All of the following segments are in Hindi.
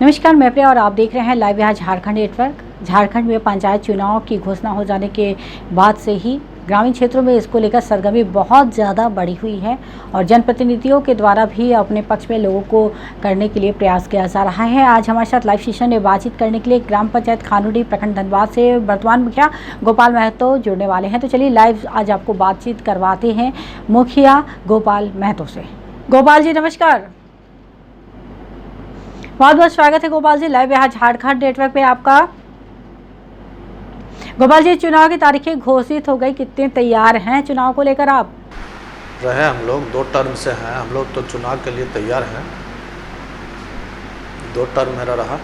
नमस्कार, मैं प्रिया और आप देख रहे हैं लाइव यहाँ झारखंड नेटवर्क। झारखंड में पंचायत चुनाव की घोषणा हो जाने के बाद से ही ग्रामीण क्षेत्रों में इसको लेकर सरगर्मी बहुत ज़्यादा बढ़ी हुई है और जनप्रतिनिधियों के द्वारा भी अपने पक्ष में लोगों को करने के लिए प्रयास किया जा रहा है। आज हमारे साथ लाइव सेशन में बातचीत करने के लिए ग्राम पंचायत खानोडी प्रखंड धनबाद से वर्तमान मुखिया गोपाल महतो जुड़ने वाले हैं। तो चलिए लाइव आज आपको बातचीत करवाते हैं मुखिया गोपाल महतो से। गोपाल जी नमस्कार, बहुत बहुत स्वागत है गोपाल जी लाइव यहाँ झारखंड नेटवर्क पे आपका। गोपाल जी, चुनाव की तारीखें घोषित हो गई, कितने तैयार हैं चुनाव को लेकर आप? रहे हम लोग 2 टर्म से हैं, हम लोग तो चुनाव के लिए तैयार हैं। 2 टर्म मेरा रहा।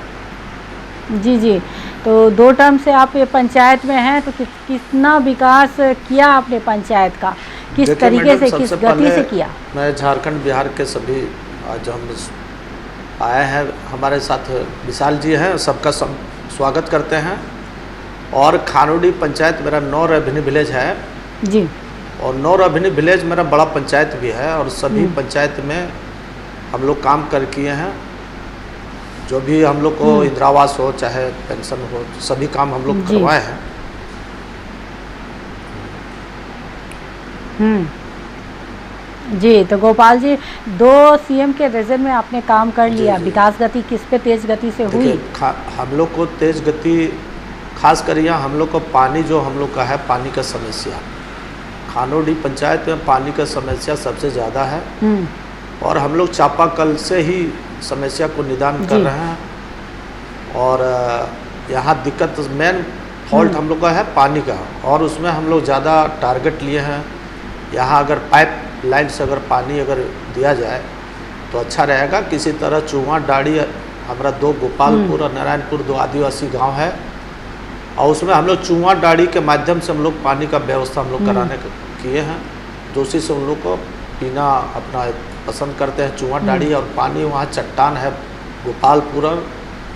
जी, तो 2 टर्म से आप पंचायत में हैं, तो कितना विकास किया आपने पंचायत का, किस तरीके से, किस गति से किया? मैं झारखंड बिहार के सभी आज हम आए हैं, हमारे साथ विशाल जी हैं, सबका स्वागत करते हैं। और खानोडी पंचायत मेरा 9 रेवेन्यू विलेज है जी, और 9 रेवेन्यू विलेज मेरा बड़ा पंचायत भी है और सभी पंचायत में हम लोग काम कर किए हैं। जो भी हम लोग को इंदिरा आवास हो चाहे पेंशन हो, सभी काम हम लोग करवाए हैं। जी, तो गोपाल जी 2 सीएम के रीजन में आपने काम कर लिया। विकास गति किस पे तेज गति से हुई? हम लोग को तेज गति खास कर यहाँ हम लोग को पानी, जो हम लोग का है पानी का समस्या, खानोडी पंचायत में पानी का समस्या सबसे ज़्यादा है और हम लोग चापाकल से ही समस्या को निदान कर रहे हैं। और यहाँ दिक्कत मेन फॉल्ट हम लोग का है पानी का, और उसमें हम लोग ज़्यादा टारगेट लिए हैं। यहाँ अगर पाइप लाइन से अगर पानी अगर दिया जाए तो अच्छा रहेगा। किसी तरह चुआ डाड़ी हमारा 2 गोपालपुर और नारायणपुर 2 आदिवासी गांव है, और उसमें हम लोग चुआ डाड़ी के माध्यम से हम लोग पानी का व्यवस्था हम लोग कराने किए हैं, जो उसी से हम लोग को पीना अपना पसंद करते हैं। चुआ डाड़ी और पानी वहाँ चट्टान है गोपालपुर और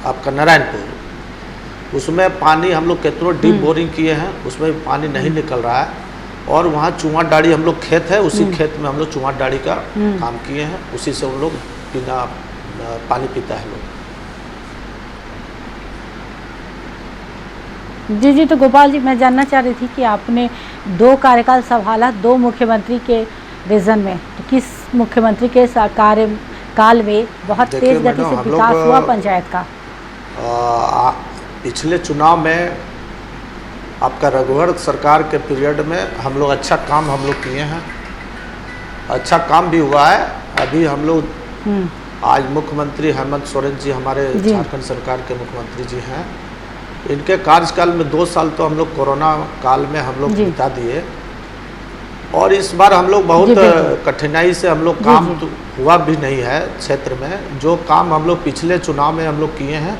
आपका नारायणपुर, उसमें पानी हम लोग कितनों डीप बोरिंग किए हैं, उसमें पानी नहीं निकल रहा है। और वहाँ चुआ डाड़ी हम लोग खेत है, उसी खेत में हम लोग चुआ डाड़ी का काम किए हैं, उसी से हम लोग पीना पानी पीता है लोग। जी, तो गोपाल जी मैं जानना चाह रही थी कि आपने 2 कार्यकाल संभाला 2 मुख्यमंत्री के रीजन में, तो किस मुख्यमंत्री के कार्यकाल में बहुत तेज गति से विकास हुआ पंचायत का? पिछले चुनाव में आपका रघुवर सरकार के पीरियड में हम लोग अच्छा काम हम लोग किए हैं, अच्छा काम भी हुआ है। अभी हम लोग आज मुख्यमंत्री हेमंत सोरेन जी हमारे झारखंड सरकार के मुख्यमंत्री जी हैं, इनके कार्यकाल में 2 साल तो हम लोग कोरोना काल में हम लोग बिता दिए, और इस बार हम लोग बहुत कठिनाई से हम लोग काम तो हुआ भी नहीं है क्षेत्र में। जो काम हम लोग पिछले चुनाव में हम लोग किए हैं,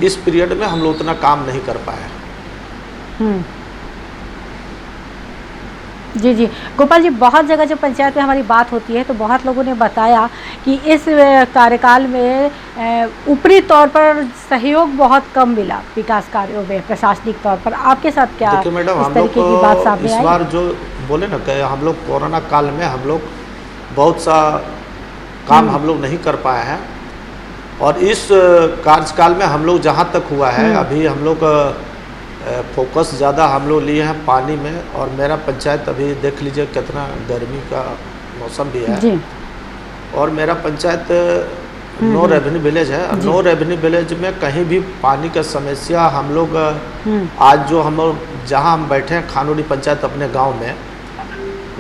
इस पीरियड में हम लोग उतना काम नहीं कर पाए। जी, गोपाल जी बहुत जगह जब पंचायत में हमारी बात होती है तो बहुत लोगों ने बताया कि इस कार्यकाल में ऊपरी तौर पर सहयोग बहुत कम मिला विकास कार्यों में, प्रशासनिक तौर पर। आपके साथ क्या देखिए मैडम, इस तरीके की बात सामने आई? इस बार जो बोले ना कि हम लोग कोरोना काल में हम लोग बहुत सा काम हम लोग नहीं कर पाए हैं, और इस कार्यकाल में हम लोग जहाँ तक हुआ है अभी हम लोग फोकस ज़्यादा हम लोग लिए हैं पानी में। और मेरा पंचायत अभी देख लीजिए कितना गर्मी का मौसम भी है, और मेरा पंचायत 9 रेवेन्यू विलेज है, और 9 रेवेन्यू विलेज में कहीं भी पानी का समस्या हम लोग आज जो हम जहाँ हम बैठे हैं खानोडी पंचायत अपने गांव में,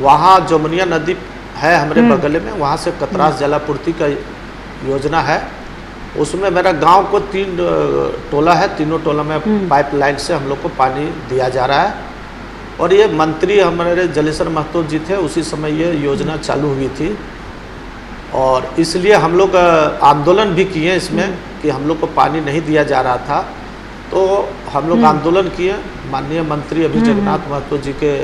वहाँ जमुनिया नदी है हमारे बगल में, वहाँ से कतरास जलापूर्ति का योजना है। उसमें मेरा गांव को 3 टोला है, तीनों टोला में पाइपलाइन से हम लोग को पानी दिया जा रहा है। और ये मंत्री हमारे जलेश्वर महतो जी थे, उसी समय ये योजना चालू हुई थी, और इसलिए हम लोग आंदोलन भी किए इसमें कि हम लोग को पानी नहीं दिया जा रहा था, तो हम लोग आंदोलन किए। माननीय मंत्री अभी जगन्नाथ महतो जी के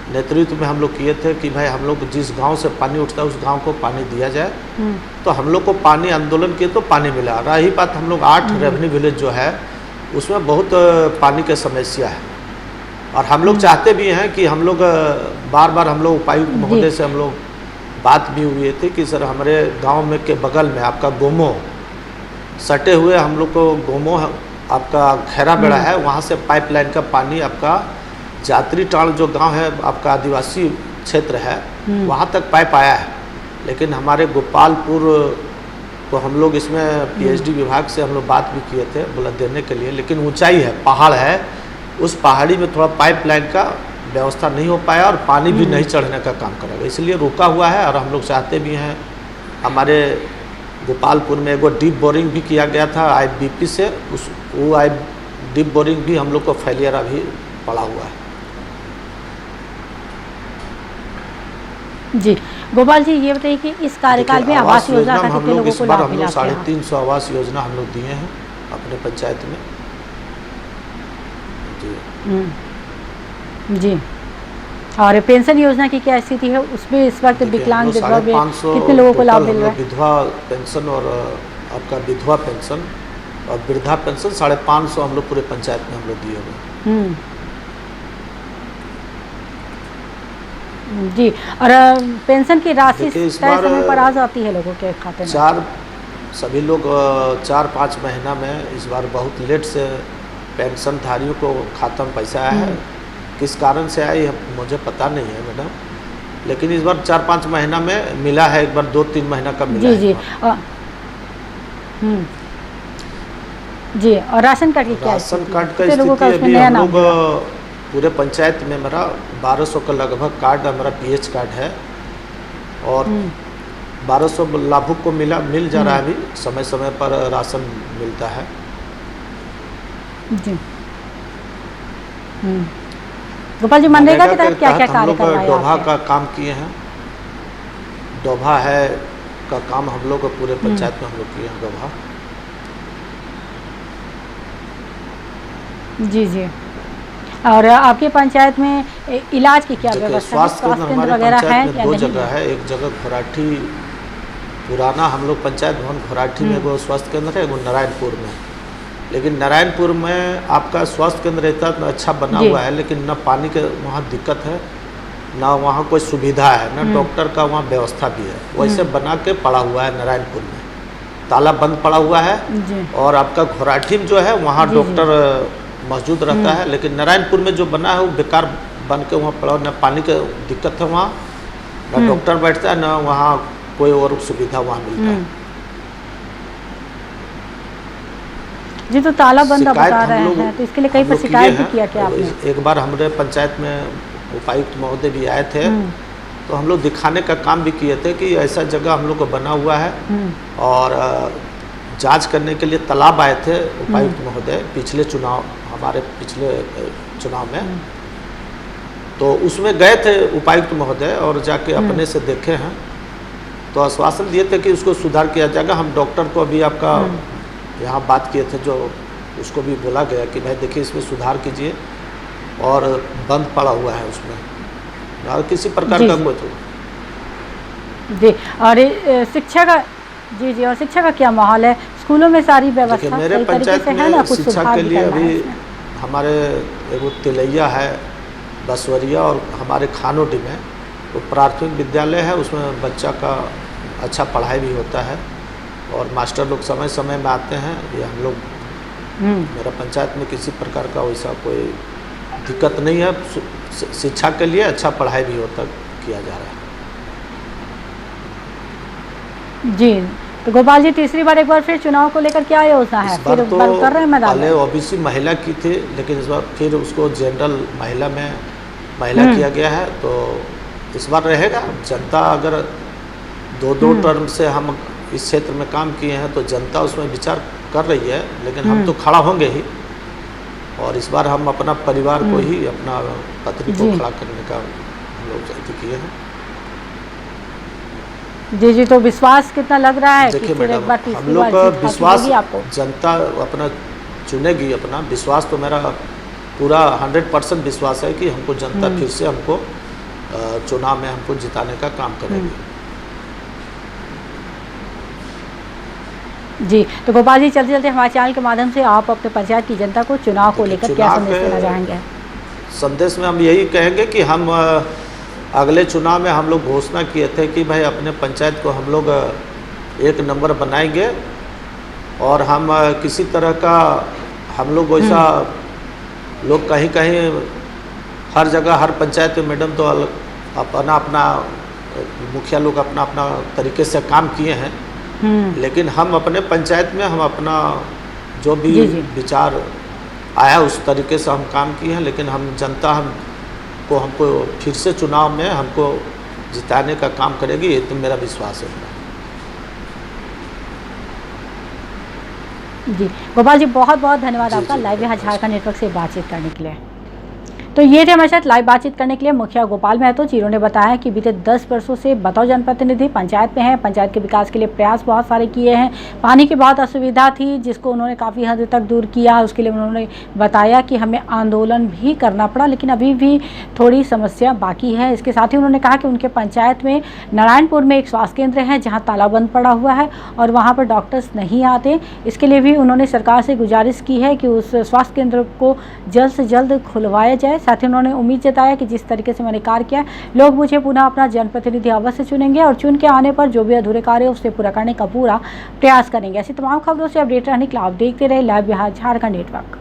नेतृत्व में हम लोग किए थे कि भाई हम लोग जिस गांव से पानी उठता है उस गांव को पानी दिया जाए। तो हम लोग को पानी आंदोलन किए तो पानी मिला। रही बात हम लोग 8 रेवेन्यू विलेज जो है उसमें बहुत पानी की समस्या है, और हम लोग चाहते भी हैं कि हम लोग बार बार हम लोग उपायुक्त महोदय से हम लोग बात भी हुई थी कि सर हमारे गांव में के बगल में आपका गोमो सटे हुए हम लोग को गोमो आपका खैरा बेड़ा है, वहाँ से पाइपलाइन का पानी आपका जात्री टाल जो गांव है आपका आदिवासी क्षेत्र है, वहाँ तक पाइप आया है। लेकिन हमारे गोपालपुर को हम लोग इसमें पीएचडी विभाग से हम लोग बात भी किए थे, बोला देने के लिए, लेकिन ऊंचाई है, पहाड़ है, उस पहाड़ी में थोड़ा पाइपलाइन का व्यवस्था नहीं हो पाया और पानी भी नहीं चढ़ने का काम करेगा, इसलिए रुका हुआ है। और हम लोग चाहते भी हैं, हमारे गोपालपुर में एगो डीप बोरिंग भी किया गया था आईबीपी से, वो डीप बोरिंग भी हम लोग को फेलियर अभी पड़ा हुआ है। जी गोपाल जी, ये बताइए कि इस कार्यकाल में आवास योजना का कितने लोगों को लाभ मिला? 350 आवास योजना हम लोग दिए हैं अपने पंचायत में। जी, और पेंशन योजना की क्या स्थिति है उसमें इस वक्त? विकलांग विधवा में कितने लोगों को लाभ मिल रहा है? विधवा पेंशन और आपका विधवा पेंशन और वृद्धा पेंशन 550 हम लोग पूरे पंचायत में हम लोग दिए हुए। जी, और पेंशन की राशि तय समय पर आ जाती है लोगों के खाते में? सभी लोग 4-5 महीना में इस बार बहुत लेट से पेंशन धारियों को खाता में पैसा आया है। किस कारण से आया मुझे पता नहीं है मैडम, लेकिन इस बार 4-5 महीना में मिला है, एक बार 2-3 महीना का मिला है। जी जी, और राशन कार्ड की क्या? राशन कार्ड का स्थिति अभी हम लोग पूरे पंचायत में मेरा 1200 का लगभग कार्ड हमारा पीएच कार्ड है और 1200 लाभुक को मिल जा रहा है अभी, समय समय पर राशन मिलता है। जी गोपाल जी, मनरेगा के तहत क्या क्या कार्य करवाए आपने? डोभा का काम किए हैं, डोभा है का काम हम लोग पूरे पंचायत में हम लोग किए हैं, डोभा। जी जी, और आपके पंचायत में इलाज की क्या व्यवस्था है? स्वास्थ्य केंद्र वगैरह है या 2 जगह है, एक जगह घोराठी पुराना हम लोग पंचायत भवन घोराठी में एगो स्वास्थ्य केंद्र है, एगो नारायणपुर में। लेकिन नारायणपुर में आपका स्वास्थ्य केंद्र इतना अच्छा बना हुआ है, लेकिन न पानी के वहाँ दिक्कत है, ना वहाँ कोई सुविधा है, ना डॉक्टर का वहाँ व्यवस्था भी है। वैसे बना के पड़ा हुआ है नारायणपुर में, ताला बंद पड़ा हुआ है। और आपका घोराठी में जो है वहाँ डॉक्टर मौजूद रहता है, लेकिन नारायणपुर में जो बना है वो बेकार बन के वहाँ पड़ा, न पानी की दिक्कत है वहाँ, न डॉक्टर बैठता है, न वहाँ कोई और सुविधा वहाँ मिलता है। जी, तो ताला बंद बता रहे हैं, तो इसके लिए कहीं पर शिकायत भी किया क्या आपने? एक बार हमारे पंचायत में उपायुक्त महोदय भी आए थे, तो हम लोग दिखाने का काम भी किए थे कि ऐसा जगह हम लोग को बना हुआ है, और जांच करने के लिए तालाब आए थे उपायुक्त महोदय हमारे पिछले चुनाव में, तो उसमें गए थे उपायुक्त महोदय और जाके अपने से देखे हैं, तो आश्वासन दिए थे कि उसको सुधार किया जाएगा। हम डॉक्टर को भी आपका यहाँ बात किए थे, जो उसको भी बोला गया कि भाई देखिए इसमें सुधार कीजिए, और बंद पड़ा हुआ है उसमें और किसी प्रकार का कोई जी। और शिक्षा का जी, और शिक्षा का क्या माहौल है? स्कूलों में सारी व्यवस्था मेरे पंचायत में शिक्षा के लिए अभी हमारे एगो तिलैया है, बसवरिया और हमारे खानोडी में वो प्राथमिक विद्यालय है, उसमें बच्चा का अच्छा पढ़ाई भी होता है और मास्टर लोग समय समय में आते हैं। ये हम लोग मेरा पंचायत में किसी प्रकार का वैसा कोई दिक्कत नहीं है, शिक्षा के लिए अच्छा पढ़ाई भी होता किया जा रहा है। जी, तो गोपाल जी, तीसरी बार एक बार फिर चुनाव को लेकर क्या योजना है? फिर तो कर रहे हैं मैदान? पहले ओबीसी महिला की थी, लेकिन इस बार फिर उसको जनरल महिला किया गया है, तो इस बार रहेगा। जनता अगर 2 टर्म से हम इस क्षेत्र में काम किए हैं तो जनता उसमें विचार कर रही है, लेकिन हम तो खड़ा होंगे ही, और इस बार हम अपना परिवार को ही, अपना पत्नी को खड़ा करने का हम लोग किए हैं। जी जी, तो विश्वास कितना लग रहा है? देखिए मैडम, हम लोग का विश्वास जनता अपना चुनेगी, अपना विश्वास तो मेरा पूरा 100% विश्वास है कि हमको जनता फिर से हमको चुनाव में हमको जिताने का काम करेगी। जी, तो गोपाल जी, चलते चलते हमारे चैनल के माध्यम से आप अपने पंचायत की जनता को चुनाव को लेकर क्या संदेश देना चाहेंगे? संदेश में हम यही कहेंगे कि हम अगले चुनाव में हम लोग घोषणा किए थे कि भाई अपने पंचायत को हम लोग 1 नंबर बनाएंगे, और हम किसी तरह का हम लोग वैसा लोग कहीं कहीं हर जगह हर पंचायत में मैडम तो अपना अपना मुखिया लोग अपना अपना तरीके से काम किए हैं, लेकिन हम अपने पंचायत में हम अपना जो भी विचार आया उस तरीके से हम काम किए हैं। लेकिन हम जनता हमको फिर से चुनाव में हमको जिताने का काम करेगी, ये तो मेरा विश्वास है। जी गोपाल जी, बहुत बहुत धन्यवाद आपका लाइव यहाँ जी। झारखंड नेटवर्क से बातचीत करने के लिए। तो ये थे हमारे साथ लाइव बातचीत करने के लिए मुखिया गोपाल महतो, जिन्होंने बताया कि बीते 10 वर्षों से बतौर जनप्रतिनिधि पंचायत में है, पंचायत के विकास के लिए प्रयास बहुत सारे किए हैं। पानी की बहुत असुविधा थी जिसको उन्होंने काफ़ी हद तक दूर किया। उसके लिए उन्होंने बताया कि हमें आंदोलन भी करना पड़ा, लेकिन अभी भी थोड़ी समस्या बाकी है। इसके साथ ही उन्होंने कहा कि उनके पंचायत में नारायणपुर में एक स्वास्थ्य केंद्र है जहाँ तालाबंद पड़ा हुआ है और वहाँ पर डॉक्टर्स नहीं आते। इसके लिए भी उन्होंने सरकार से गुजारिश की है कि उस स्वास्थ्य केंद्र को जल्द से जल्द खुलवाया जाए। साथ ही उन्होंने उम्मीद जताया कि जिस तरीके से मैंने कार्य किया, लोग मुझे पुनः अपना जनप्रतिनिधि अवश्य चुनेंगे और चुन के आने पर जो भी अधूरे कार्य है उसे पूरा करने का पूरा प्रयास करेंगे। ऐसी तमाम खबरों से अपडेट रहने के लिए आप देखते रहे लाइव बिहार झारखंड नेटवर्क।